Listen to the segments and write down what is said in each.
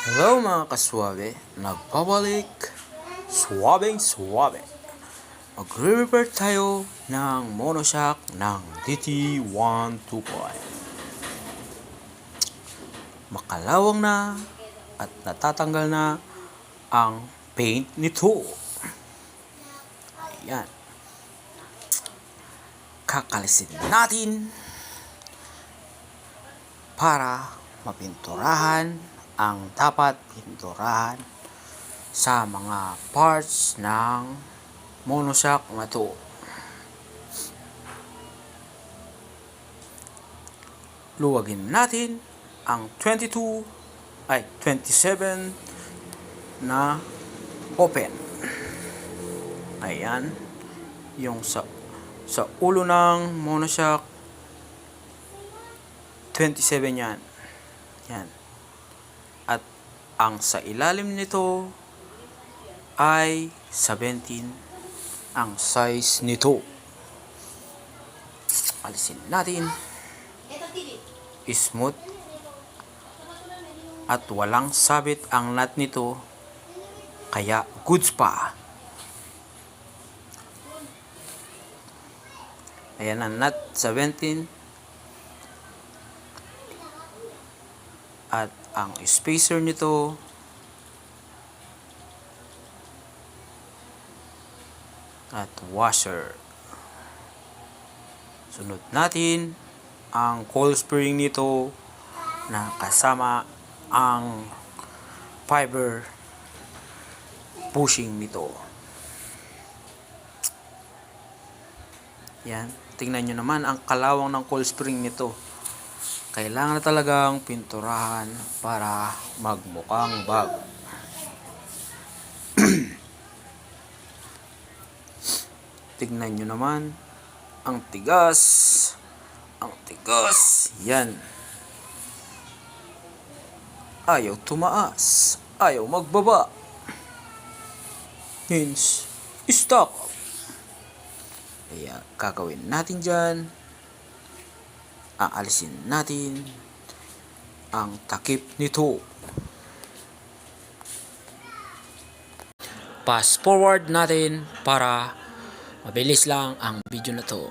Hello mga kaswabe, nagbabalik, swabeng swabe. Magre-repair tayo ng monoshock ng DT125. Makalawang na at natatanggal na ang paint nito. Ayan. Kakalisin natin para mapinturahan ang dapat pinturahan sa mga parts ng monoshock na to. Luwagin natin ang 27 na open. Ayan, yung sa ulo ng monoshock 27 yan. Yan. At ang sa ilalim nito ay 17 ang size nito. Alisin natin. Smooth at walang sabit ang nut nito, kaya goods pa. Ayan ang nut 17 at ang spacer nito at washer. Sunod natin ang coil spring nito na kasama ang fiber bushing nito. Yan, tingnan nyo naman ang kalawang ng coil spring nito. Kailangan na talagang pinturahan para magmukhang bago. Tignan nyo naman ang tigas. Ang tigas. Yan. Ayaw tumaas. Ayaw magbaba. Hence, stop. Kaya gagawin natin dyan, aalisin natin ang takip nito. Fast forward natin para mabilis lang ang video na to.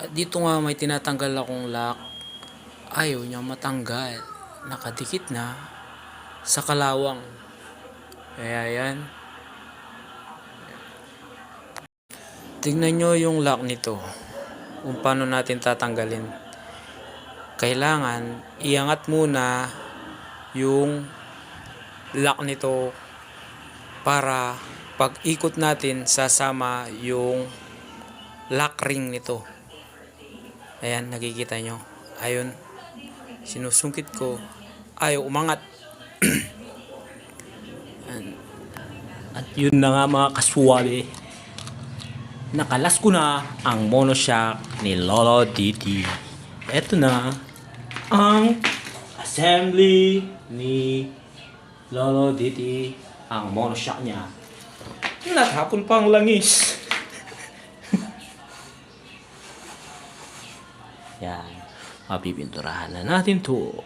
At dito nga may tinatanggal akong lock. Ayaw niya matanggal. Nakadikit na sa kalawang. Kaya yan. Tignan nyo yung lock nito. Kung paano natin tatanggalin. Kailangan iangat muna yung lock nito para pag ikot natin sasama yung lock ring nito. Ayan, nakikita nyo. Ayun, sinusungkit ko. Ayaw umangat. At yun na nga mga kaswabe. Nakalas ko na ang monoshock ni Lolo DT. Eto na ang assembly ni Lolo DT. Ang monoshock niya. Natapon pang langis. Yan. Mapipinturahan na natin to.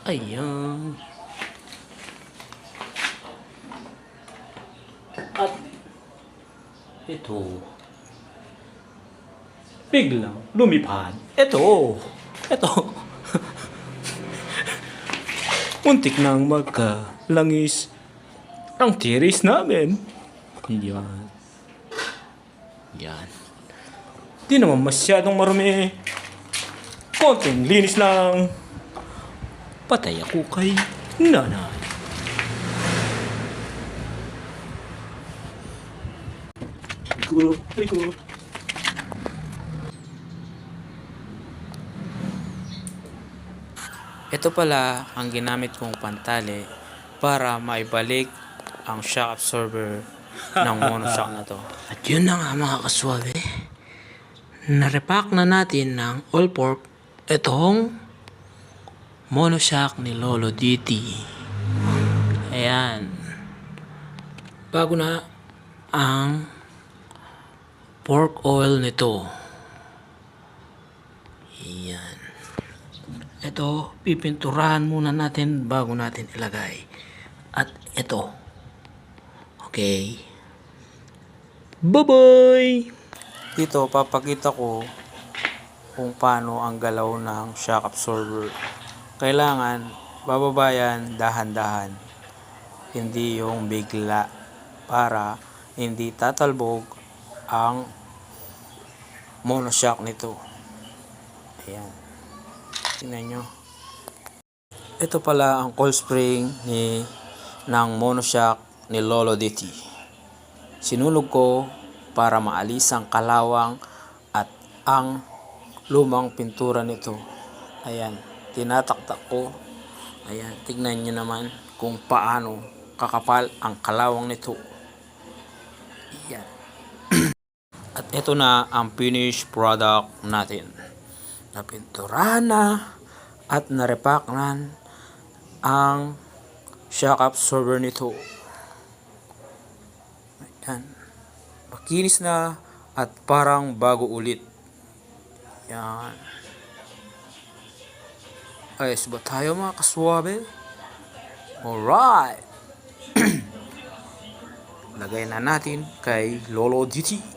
Ayan. At ito. Biglang lumipad. Ito. muntik nang magkalangis ang tiris namin. Yan. Yan. Di naman masyadong marumi. Konting linis lang. Patay ako kay nanay. Rico. Ito pala ang ginamit kong pantali para maibalik ang shock absorber ng monoshock na to. At yun na nga mga kaswabe. Narepack na natin ng all pork itong monoshock ni Lolo DT. Ayan. Bago na ang pork oil nito. Ayan. Ito, pipinturahan muna natin bago natin ilagay. At ito. Okay. Bye-bye! Dito, papakita ko kung paano ang galaw ng shock absorber. Kailangan, bababayan dahan-dahan. Hindi yung bigla para hindi tatalbog ang monoshock nito. Ayan. Tingnan nyo. Ito pala ang coil spring ng monoshock ni Lolo DT. Sinunog ko para maalis ang kalawang at ang lumang pintura nito. Ayan. Tinataktak ko. Ayan. Tignan nyo naman kung paano kakapal ang kalawang nito. Ayan. At ito na ang finished product natin. Napinturahan na at narepack na ang shock absorber nito. Ayan. Makinis na at parang bago ulit. Ayan. Ayos ba tayo mga kaswabe? Alright. Lagay na natin kay Lolo DT.